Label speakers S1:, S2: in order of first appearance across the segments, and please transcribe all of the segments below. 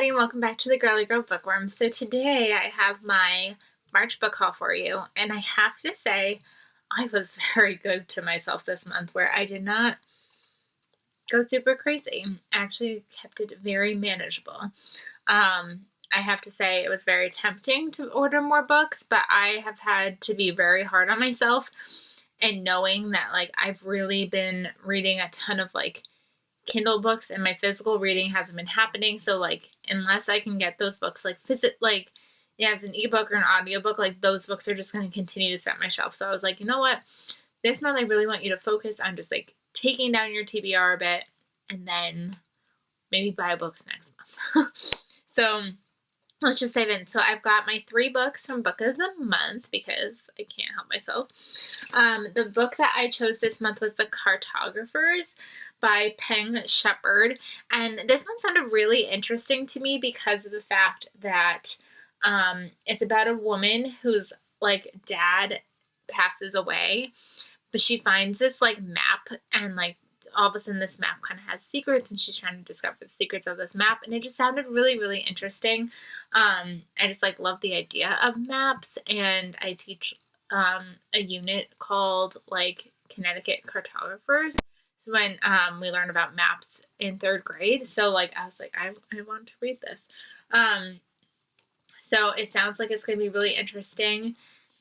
S1: everybody, and welcome back to the Girly Girl Bookworm. So today I have my March book haul for you, and I have to say I was very good to myself this month where I did not go super crazy. I actually kept it very manageable. I have to say it was very tempting to order more books, but I have had to be very hard on myself, and knowing that I've really been reading a ton of Kindle books and my physical reading hasn't been happening. So unless I can get those books as an ebook or an audiobook, those books are just going to continue to sit on my shelf. So I was like, you know what? This month I really want you to focus on just taking down your TBR a bit and then maybe buy books next month. So let's just dive in. So I've got my 3 books from Book of the Month because I can't help myself. The book that I chose this month was The Cartographers by Peng Shepherd. And this one sounded really interesting to me because of the fact that it's about a woman whose dad passes away, but she finds this map, and all of a sudden this map kind of has secrets, and she's trying to discover the secrets of this map, and it just sounded really, really interesting. I just love the idea of maps, and I teach a unit called Connecticut Cartographers. So when we learn about maps in 3rd grade, so I was I want to read this. So it sounds like it's going to be really interesting,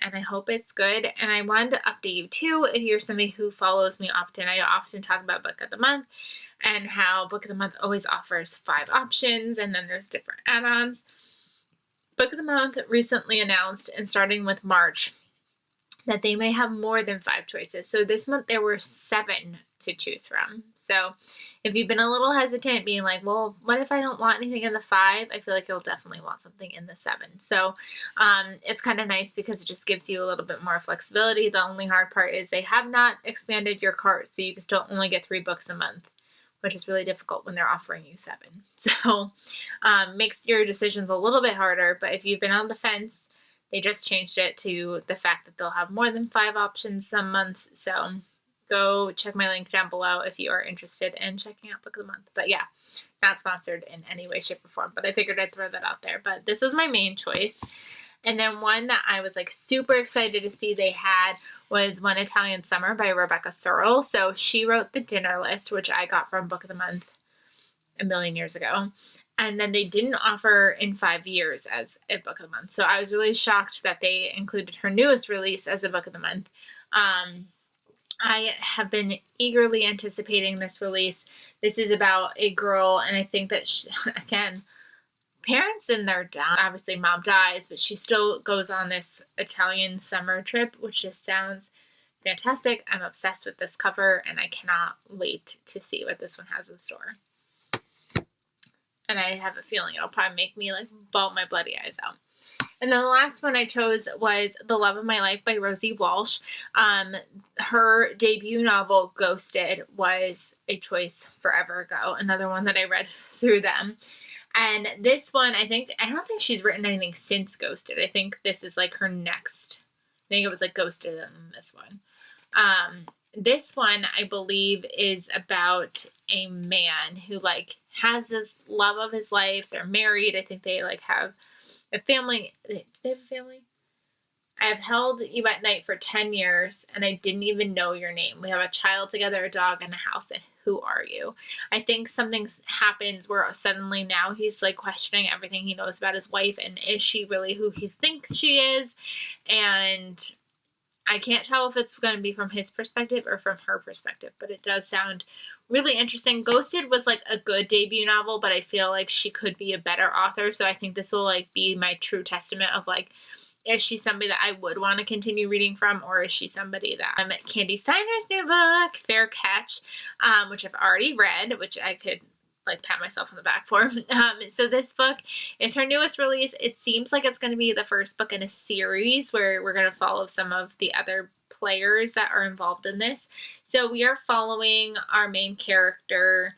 S1: and I hope it's good. And I wanted to update you too, if you're somebody who follows me often. I often talk about Book of the Month and how Book of the Month always offers 5 options, and then there's different add-ons. Book of the Month recently announced, and starting with March, that they may have more than 5 choices. So this month there were 7 to choose from. So if you've been a little hesitant, being like, well, what if I don't want anything in the 5? I feel like you'll definitely want something in the 7. So it's kind of nice because it just gives you a little bit more flexibility. The only hard part is they have not expanded your cart, so you can still only get 3 books a month, which is really difficult when they're offering you 7. So makes your decisions a little bit harder. But if you've been on the fence, they just changed it to the fact that they'll have more than 5 options some months. So go check my link down below if you are interested in checking out Book of the Month. But yeah, not sponsored in any way, shape, or form. But I figured I'd throw that out there. But this was my main choice. And then one that I was super excited to see they had was One Italian Summer by Rebecca Searle. So she wrote The Dinner List, which I got from Book of the Month a million years ago. And then they didn't offer In 5 Years as a Book of the Month. So I was really shocked that they included her newest release as a Book of the Month. I have been eagerly anticipating this release. This is about a girl, and I think that, again, parents and their dad, obviously mom dies, but she still goes on this Italian summer trip, which just sounds fantastic. I'm obsessed with this cover, and I cannot wait to see what this one has in store. And I have a feeling it'll probably make me bawl my bloody eyes out. And then the last one I chose was The Love of My Life by Rosie Walsh. Her debut novel, Ghosted, was a choice forever ago. Another one that I read through them. And this one, I don't think she's written anything since Ghosted. I think this is her next. I think it was Ghosted and this one. This one, I believe, is about a man who has this love of his life. They're married. I think they have a family. Do they have a family? I have held you at night for 10 years, and I didn't even know your name. We have a child together, a dog, and a house, and who are you? I think something happens where suddenly now he's questioning everything he knows about his wife, and is she really who he thinks she is? And I can't tell if it's going to be from his perspective or from her perspective, but it does sound really interesting. Ghosted was a good debut novel, but I feel she could be a better author. So I think this will be my true testament of is she somebody that I would want to continue reading from, or is she somebody that Candy Steiner's new book, Fair Catch, which I've already read, which I could pat myself on the back for. So this book is her newest release. It seems like it's going to be the first book in a series where we're going to follow some of the other players that are involved in this. So we are following our main character,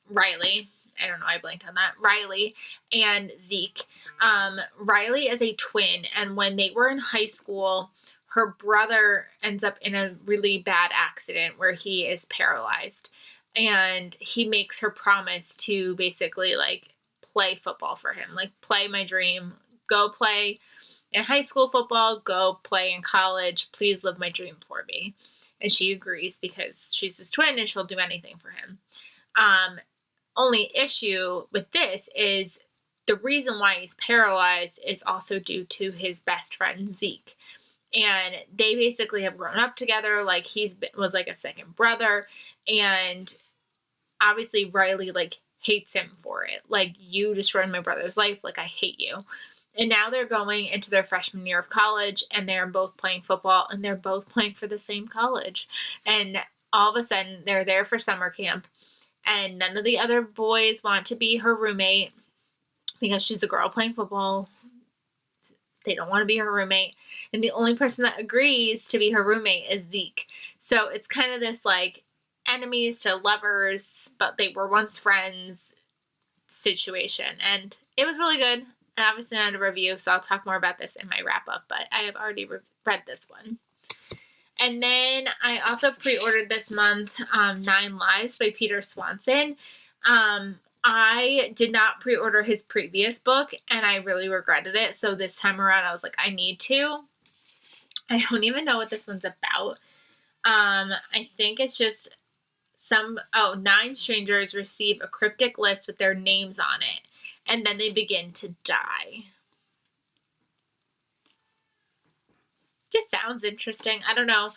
S1: Riley. I don't know, I blanked on that. Riley and Zeke. Riley is a twin, and when they were in high school, her brother ends up in a really bad accident where he is paralyzed. And he makes her promise to basically play football for him. Like, play my dream. Go play in high school football. Go play in college. Please live my dream for me. And she agrees because she's his twin and she'll do anything for him. Only issue with this is the reason why he's paralyzed is also due to his best friend, Zeke. And they basically have grown up together. Like, was like a second brother. And obviously Riley, like, hates him for it. Like, you destroyed my brother's life. Like, I hate you. And now they're going into their freshman year of college, and they're both playing football, and they're both playing for the same college. And all of a sudden, they're there for summer camp, and none of the other boys want to be her roommate because she's a girl playing football. They don't want to be her roommate. And the only person that agrees to be her roommate is Zeke. So it's kind of this, like, enemies to lovers, but they were once friends situation. And it was really good. And obviously not a review, so I'll talk more about this in my wrap-up, but I have already read this one. And then I also pre-ordered this month 9 Lives by Peter Swanson. I did not pre-order his previous book, and I really regretted it, so this time around I was like, I need to. I don't even know what this one's about. I think it's just 9 strangers receive a cryptic list with their names on it. And then they begin to die. Just sounds interesting. I don't know.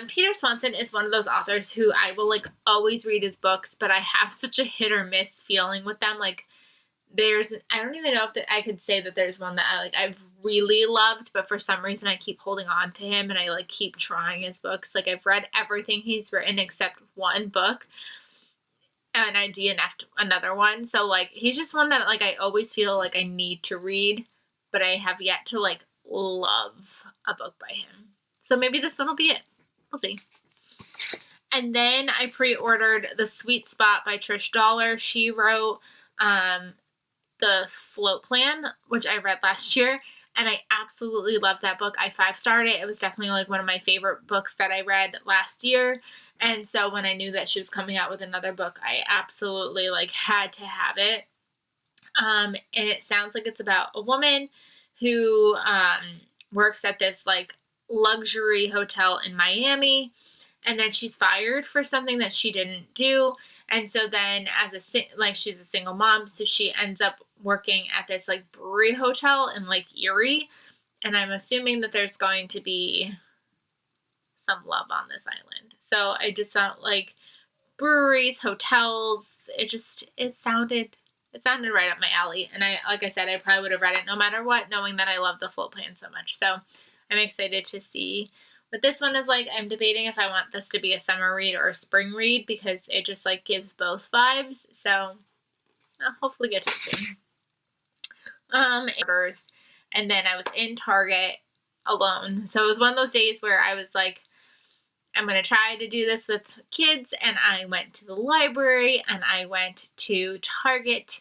S1: Peter Swanson is one of those authors who I will, like, always read his books, but I have such a hit or miss feeling with them. Like, I don't even know if I could say that there's one that I've really loved, but for some reason I keep holding on to him and I, like, keep trying his books. Like, I've read everything he's written except one book. And I DNF'd another one. So, like, he's just one that, like, I always feel like I need to read, but I have yet to, like, love a book by him. So maybe this one will be it. We'll see. And then I pre-ordered The Sweet Spot by Trish Dollar. She wrote The Float Plan, which I read last year, and I absolutely loved that book. I 5-starred it. It was definitely, like, one of my favorite books that I read last year. And so when I knew that she was coming out with another book, I absolutely, like, had to have it. And it sounds like it's about a woman who works at this, like, luxury hotel in Miami, and then she's fired for something that she didn't do. And so then she's a single mom, so she ends up working at this, like, brewery hotel in, like, Erie. And I'm assuming that there's going to be some love on this island. So I just felt like breweries, hotels, it sounded right up my alley. And like I said, I probably would have read it no matter what, knowing that I love The Float Plan so much. So I'm excited to see what this one is like. I'm debating if I want this to be a summer read or a spring read because it just, like, gives both vibes. So I'll hopefully get to it soon. And then I was in Target alone. So it was one of those days where I was like, I'm going to try to do this with kids, and I went to the library, and I went to Target,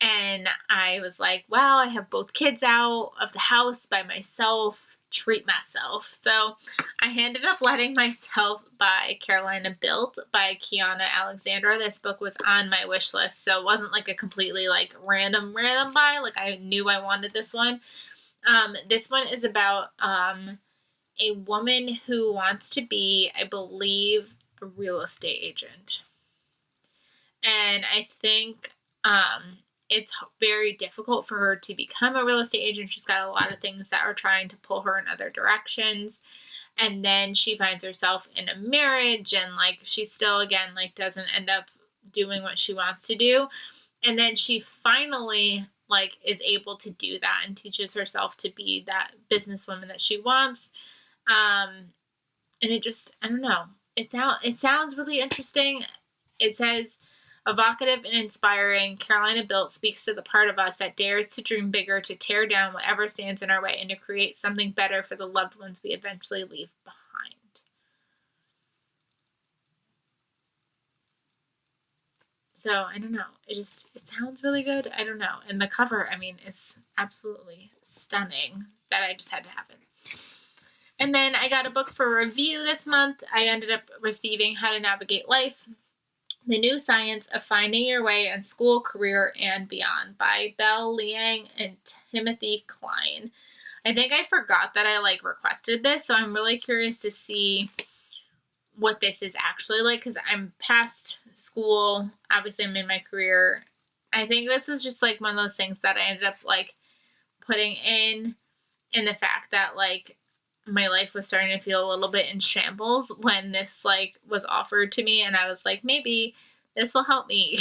S1: and I was like, wow, I have both kids out of the house by myself, treat myself. So I ended up Letting Myself by Carolina Built by Kiana Alexandra. This book was on my wish list, so it wasn't, like, a completely, like, random buy. Like, I knew I wanted this one. This one is about a woman who wants to be, I believe, a real estate agent. And I think it's very difficult for her to become a real estate agent. She's got a lot of things that are trying to pull her in other directions. And then she finds herself in a marriage, and, like, she still, again, like, doesn't end up doing what she wants to do. And then she finally, like, is able to do that and teaches herself to be that businesswoman that she wants. And it just, I don't know. It sounds really interesting. It says, evocative and inspiring, Carolina Built speaks to the part of us that dares to dream bigger, to tear down whatever stands in our way, and to create something better for the loved ones we eventually leave behind. So, I don't know. It sounds really good. I don't know. And the cover, I mean, is absolutely stunning that I just had to have it. And then I got a book for review this month. I ended up receiving How to Navigate Life The New Science of Finding Your Way in School, Career, and Beyond by Belle Liang and Timothy Klein. I think I forgot that I requested this, so I'm really curious to see what this is actually like, because I'm past school. Obviously, I'm in my career. I think this was just one of those things that I ended up putting in the fact that my life was starting to feel a little bit in shambles when this was offered to me, and I was like, maybe this will help me.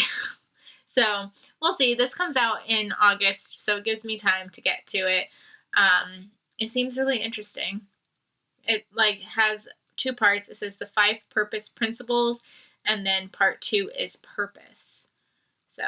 S1: So we'll see. This comes out in August, so it gives me time to get to it. It seems really interesting. It has 2 parts. It says the 5 purpose principles, and then part 2 is purpose. So